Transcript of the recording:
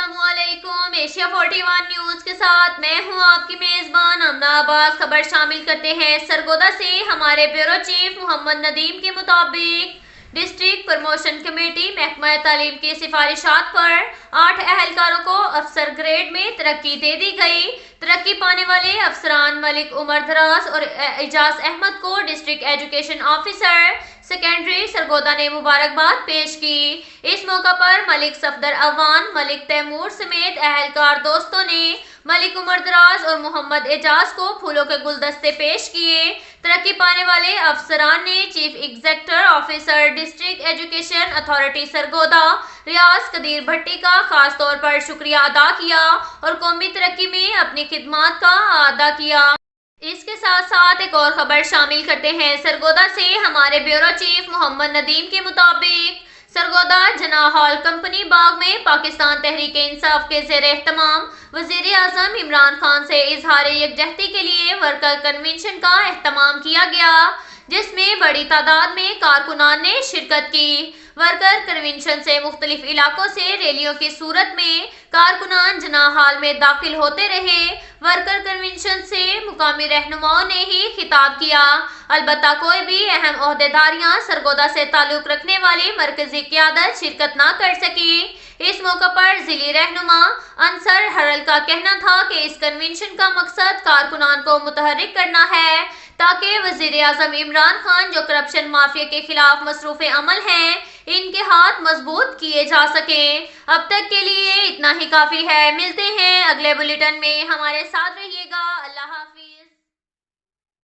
अस्सलामुअलैकुम। Asia 41 news के साथ मैं हूं आपकी मेजबान अमना अब्बास। खबर शामिल करते हैं सरगोदा से। हमारे ब्यूरो चीफ मोहम्मद नदीम के मुताबिक डिस्ट्रिक्ट प्रमोशन कमेटी महकमा तालीम की सिफारिशात पर 8 अहलकारों को अफसर ग्रेड में तरक्की दे दी गई। तरक्की पाने वाले अफसरान मलिक उमर दराज और एजाज अहमद को district education officer secondary Sargodha ने मुबारकबाद पेश की। इस मौका पर मलिक सफदर अवान, मलिक तैमूर समेत अहलकार दोस्तों ने मलिक उमर दराज और मोहम्मद एजाज को फूलों के गुलदस्ते पेश किए। तरक्की पाने वाले अफसरान ने chief executive officer district education authority Sargodha Riaz Qadeer Bhatti का खास तौर पर शुक्रिया अदा किया और कौमी तरक्की में अपनी खिदमत का अदा किया। इसके साथ साथ एक और खबर शामिल करते हैं सरगोदा से। हमारे ब्यूरो चीफ मोहम्मद नदीम के मुताबिक सरगोदा जना हॉल कंपनी बाग में पाकिस्तान तहरीक इंसाफ के ज़ेर एहतमाम वज़ीर आज़म इमरान खान से इजहार यकजहती के लिए वर्कर कन्वेंशन का एहतमाम किया गया, जिसमें बड़ी तादाद में कारकुनान ने शिरकत की। वर्कर कन्वेंशन से मुख्तलिफ इलाकों से रैलियों की सूरत में कारकुनान जना हाल में दाखिल होते रहे। वर्कर कन्वेंशन से मुकामी रहनुमाओं ने ही खिताब किया। अलबत्ता कोई भी अहम ओहदेदारियां सरगोदा से ताल्लुक रखने वाली मरकजी क़यादत शिरकत न कर सकी। इस मौका पर जिली रहनुमा अंसर हरल का कहना था कि इस कन्वेंशन का मकसद कारकुनान को मुतहर्रिक करना है ताकि वज़ीर आज़म इमरान खान जो करप्शन माफिया के खिलाफ मसरूफ़ अमल हैं, इनके हाथ मजबूत किए जा सके। अब तक के लिए इतना ही काफ़ी है। मिलते हैं अगले बुलेटिन में, हमारे साथ रहिएगा। अल्लाह हाफ़िज़।